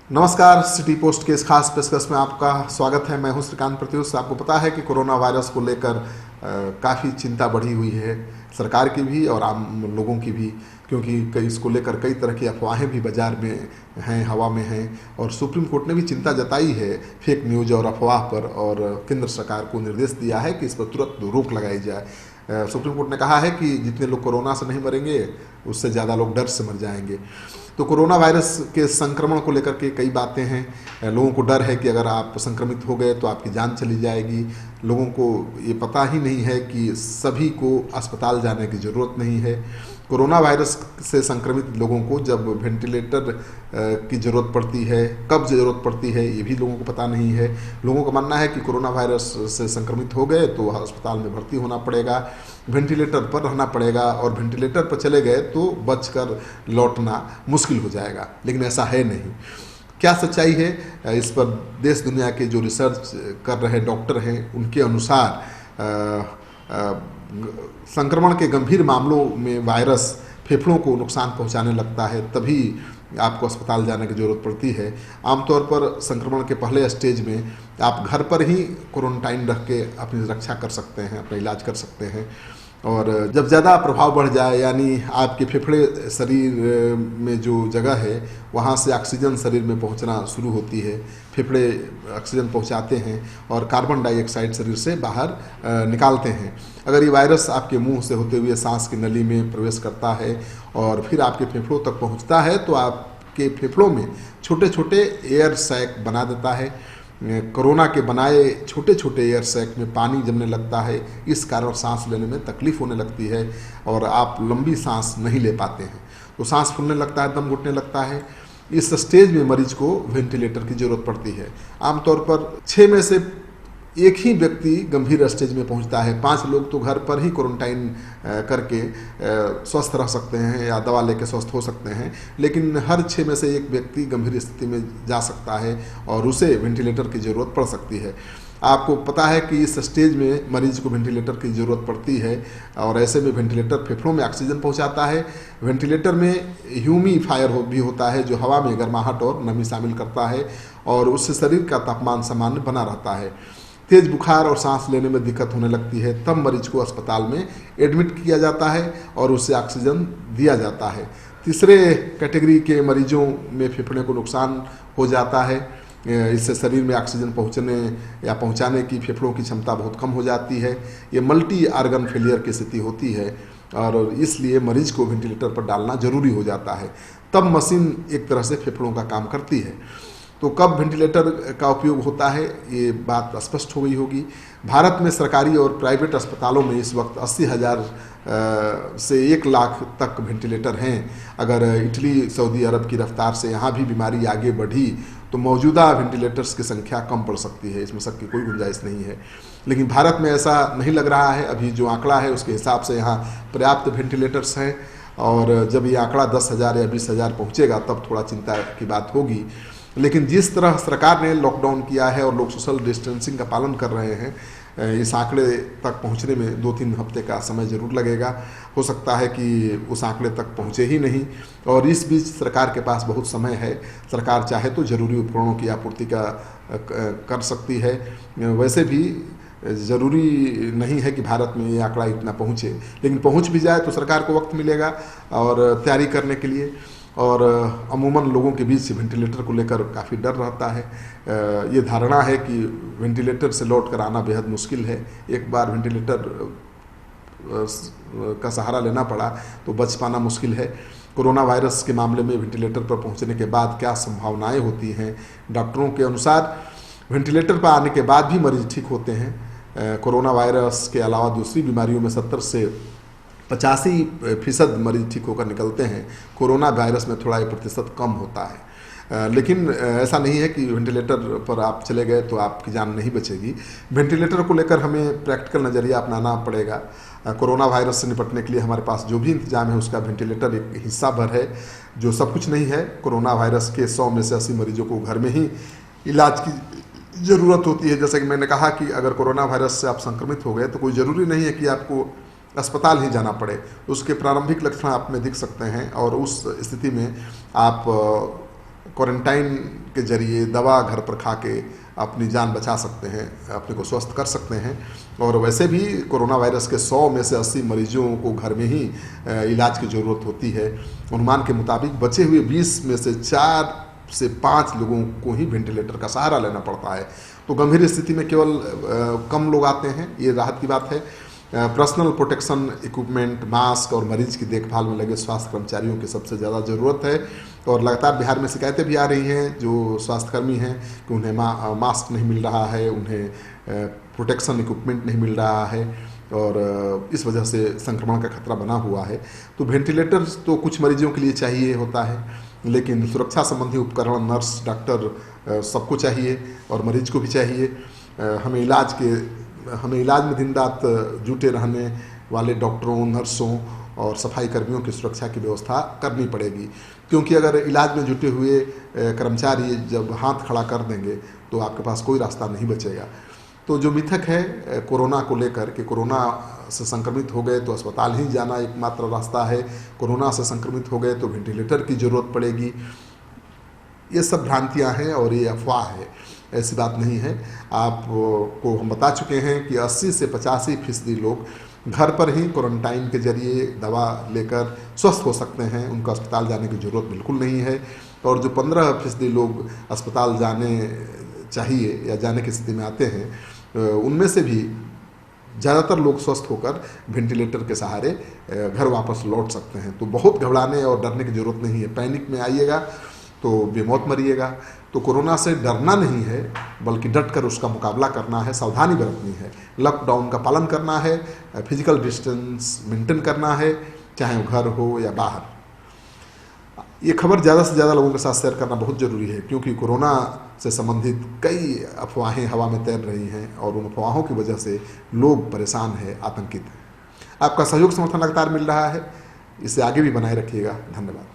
नमस्कार, city post के इस खास पेशकश में आपका स्वागत है। मैं हूं श्रीकांत प्रत्युष। आपको पता है कि कोरोना वायरस को लेकर काफ़ी चिंता बढ़ी हुई है, सरकार की भी और आम लोगों की भी, क्योंकि इसको लेकर कई तरह की अफवाहें भी बाजार में हैं, हवा में हैं। और सुप्रीम कोर्ट ने भी चिंता जताई है फेक न्यूज़ और अफवाह पर, और केंद्र सरकार को निर्देश दिया है कि इस पर तुरंत रोक लगाई जाए। सुप्रीम कोर्ट ने कहा है कि जितने लोग कोरोना से नहीं मरेंगे, उससे ज़्यादा लोग डर से मर जाएंगे। तो कोरोना वायरस के संक्रमण को लेकर के कई बातें हैं। लोगों को डर है कि अगर आप संक्रमित हो गए तो आपकी जान चली जाएगी। लोगों को ये पता ही नहीं है कि सभी को अस्पताल जाने की ज़रूरत नहीं है। कोरोना वायरस से संक्रमित लोगों को जब वेंटिलेटर की ज़रूरत पड़ती है, कब ज़रूरत पड़ती है, ये भी लोगों को पता नहीं है। लोगों का मानना है कि कोरोना वायरस से संक्रमित हो गए तो अस्पताल में भर्ती होना पड़ेगा, वेंटिलेटर पर रहना पड़ेगा, और वेंटिलेटर पर चले गए तो बचकर लौटना मुश्किल हो जाएगा। लेकिन ऐसा है नहीं। क्या सच्चाई है, इस पर देश दुनिया के जो रिसर्च कर रहे डॉक्टर हैं उनके अनुसार संक्रमण के गंभीर मामलों में वायरस फेफड़ों को नुकसान पहुंचाने लगता है, तभी आपको अस्पताल जाने की ज़रूरत पड़ती है। आमतौर पर संक्रमण के पहले स्टेज में आप घर पर ही क्वारंटाइन रख के अपनी रक्षा कर सकते हैं, अपना इलाज कर सकते हैं। और जब ज़्यादा प्रभाव बढ़ जाए, यानी आपके फेफड़े शरीर में जो जगह है वहाँ से ऑक्सीजन शरीर में पहुँचना शुरू होती है, फेफड़े ऑक्सीजन पहुँचाते हैं और कार्बन डाइऑक्साइड शरीर से बाहर निकालते हैं। अगर ये वायरस आपके मुंह से होते हुए सांस की नली में प्रवेश करता है और फिर आपके फेफड़ों तक पहुँचता है तो आपके फेफड़ों में छोटे छोटे एयर सैक बना देता है। कोरोना के बनाए छोटे छोटे एयर सैक में पानी जमने लगता है। इस कारण सांस लेने में तकलीफ होने लगती है और आप लंबी सांस नहीं ले पाते हैं, तो सांस फूलने लगता है, दम घुटने लगता है। इस स्टेज में मरीज को वेंटिलेटर की ज़रूरत पड़ती है। आमतौर पर 6 में से एक ही व्यक्ति गंभीर स्टेज में पहुंचता है। 5 लोग तो घर पर ही क्वारंटाइन करके स्वस्थ रह सकते हैं या दवा लेके स्वस्थ हो सकते हैं, लेकिन हर 6 में से एक व्यक्ति गंभीर स्थिति में जा सकता है और उसे वेंटिलेटर की ज़रूरत पड़ सकती है। आपको पता है कि इस स्टेज में मरीज को वेंटिलेटर की ज़रूरत पड़ती है और ऐसे में वेंटिलेटर फेफड़ों में ऑक्सीजन पहुंचाता है। वेंटिलेटर में ह्यूमिफायर भी होता है जो हवा में गर्माहट और नमी शामिल करता है और उससे शरीर का तापमान सामान्य बना रहता है। तेज बुखार और सांस लेने में दिक्कत होने लगती है, तब मरीज को अस्पताल में एडमिट किया जाता है और उसे ऑक्सीजन दिया जाता है। तीसरे कैटेगरी के मरीजों में फेफड़े को नुकसान हो जाता है। इससे शरीर में ऑक्सीजन पहुंचने या पहुंचाने की फेफड़ों की क्षमता बहुत कम हो जाती है। ये मल्टी आर्गन फेलियर की स्थिति होती है और इसलिए मरीज को वेंटिलेटर पर डालना जरूरी हो जाता है। तब मशीन एक तरह से फेफड़ों का काम करती है। तो कब वेंटिलेटर का उपयोग होता है, ये बात स्पष्ट हो गई होगी। भारत में सरकारी और प्राइवेट अस्पतालों में इस वक्त 80,000 से 1 लाख तक वेंटिलेटर हैं। अगर इटली, सऊदी अरब की रफ्तार से यहाँ भी बीमारी आगे बढ़ी तो मौजूदा वेंटिलेटर्स की संख्या कम पड़ सकती है, इसमें शक की कोई गुंजाइश नहीं है। लेकिन भारत में ऐसा नहीं लग रहा है। अभी जो आंकड़ा है उसके हिसाब से यहाँ पर्याप्त वेंटिलेटर्स हैं और जब ये आंकड़ा 10,000 या 20,000 पहुँचेगा तब थोड़ा चिंता की बात होगी। लेकिन जिस तरह सरकार ने लॉकडाउन किया है और लोग सोशल डिस्टेंसिंग का पालन कर रहे हैं, इस आंकड़े तक पहुंचने में 2-3 हफ्ते का समय जरूर लगेगा। हो सकता है कि उस आंकड़े तक पहुंचे ही नहीं और इस बीच सरकार के पास बहुत समय है। सरकार चाहे तो जरूरी उपकरणों की आपूर्ति कर सकती है। वैसे भी ज़रूरी नहीं है कि भारत में ये आंकड़ा इतना पहुँचे, लेकिन पहुँच भी जाए तो सरकार को वक्त मिलेगा और तैयारी करने के लिए। और अमूमन लोगों के बीच वेंटिलेटर को लेकर काफ़ी डर रहता है। ये धारणा है कि वेंटिलेटर से लौट कर आना बेहद मुश्किल है। एक बार वेंटिलेटर का सहारा लेना पड़ा तो बच पाना मुश्किल है। कोरोना वायरस के मामले में वेंटिलेटर पर पहुंचने के बाद क्या संभावनाएं होती हैं? डॉक्टरों के अनुसार वेंटिलेटर पर आने के बाद भी मरीज ठीक होते हैं। कोरोना वायरस के अलावा दूसरी बीमारियों में 70 से 85% मरीज ठीक होकर निकलते हैं। कोरोना वायरस में थोड़ा ये प्रतिशत कम होता है। लेकिन ऐसा नहीं है कि वेंटिलेटर पर आप चले गए तो आपकी जान नहीं बचेगी। वेंटिलेटर को लेकर हमें प्रैक्टिकल नज़रिया अपनाना पड़ेगा। कोरोना वायरस से निपटने के लिए हमारे पास जो भी इंतजाम है उसका वेंटिलेटर एक हिस्सा भर है, जो सब कुछ नहीं है। कोरोना वायरस के 100 में से 80 मरीजों को घर में ही इलाज की ज़रूरत होती है। जैसे कि मैंने कहा कि अगर कोरोना वायरस से आप संक्रमित हो गए तो कोई ज़रूरी नहीं है कि आपको अस्पताल ही जाना पड़े। उसके प्रारंभिक लक्षण आप में दिख सकते हैं और उस स्थिति में आप क्वारंटाइन के जरिए दवा घर पर खा के अपनी जान बचा सकते हैं, अपने को स्वस्थ कर सकते हैं। और वैसे भी कोरोना वायरस के 100 में से 80 मरीजों को घर में ही इलाज की ज़रूरत होती है। अनुमान के मुताबिक बचे हुए 20 में से 4 से 5 लोगों को ही वेंटिलेटर का सहारा लेना पड़ता है। तो गंभीर स्थिति में केवल कम लोग आते हैं, ये राहत की बात है। पर्सनल प्रोटेक्शन इक्विपमेंट, मास्क और मरीज की देखभाल में लगे स्वास्थ्य कर्मचारियों की सबसे ज़्यादा ज़रूरत है। और लगातार बिहार में शिकायतें भी आ रही हैं जो स्वास्थ्यकर्मी हैं कि उन्हें मास्क नहीं मिल रहा है, उन्हें प्रोटेक्शन इक्विपमेंट नहीं मिल रहा है और इस वजह से संक्रमण का खतरा बना हुआ है। तो वेंटिलेटर तो कुछ मरीजों के लिए चाहिए होता है, लेकिन सुरक्षा संबंधी उपकरण नर्स, डॉक्टर सबको चाहिए और मरीज को भी चाहिए। हमें इलाज में दिन रात जुटे रहने वाले डॉक्टरों, नर्सों और सफाई कर्मियों की सुरक्षा की व्यवस्था करनी पड़ेगी, क्योंकि अगर इलाज में जुटे हुए कर्मचारी जब हाथ खड़ा कर देंगे तो आपके पास कोई रास्ता नहीं बचेगा। तो जो मिथक है कोरोना को लेकर कि कोरोना से संक्रमित हो गए तो अस्पताल ही जाना एकमात्र रास्ता है, कोरोना से संक्रमित हो गए तो वेंटिलेटर की ज़रूरत पड़ेगी, ये सब भ्रांतियां हैं और ये अफवाह है, ऐसी बात नहीं है। आपको हम बता चुके हैं कि 80 से 85% लोग घर पर ही क्वारंटाइन के जरिए दवा लेकर स्वस्थ हो सकते हैं, उनको अस्पताल जाने की ज़रूरत बिल्कुल नहीं है। और जो 15% लोग अस्पताल जाने चाहिए या जाने की स्थिति में आते हैं, उनमें से भी ज़्यादातर लोग स्वस्थ होकर वेंटिलेटर के सहारे घर वापस लौट सकते हैं। तो बहुत घबराने और डरने की ज़रूरत नहीं है। पैनिक में आइएगा तो बेमौत मरिएगा। तो कोरोना से डरना नहीं है, बल्कि डट कर उसका मुकाबला करना है, सावधानी बरतनी है, लॉकडाउन का पालन करना है, फिजिकल डिस्टेंस मेंटेन करना है, चाहे वो घर हो या बाहर। ये खबर ज़्यादा से ज़्यादा लोगों के साथ शेयर करना बहुत ज़रूरी है, क्योंकि कोरोना से संबंधित कई अफवाहें हवा में तैर रही हैं और उन अफवाहों की वजह से लोग परेशान हैं, आतंकित हैं। आपका सहयोग समर्थन लगातार मिल रहा है, इसे आगे भी बनाए रखिएगा। धन्यवाद।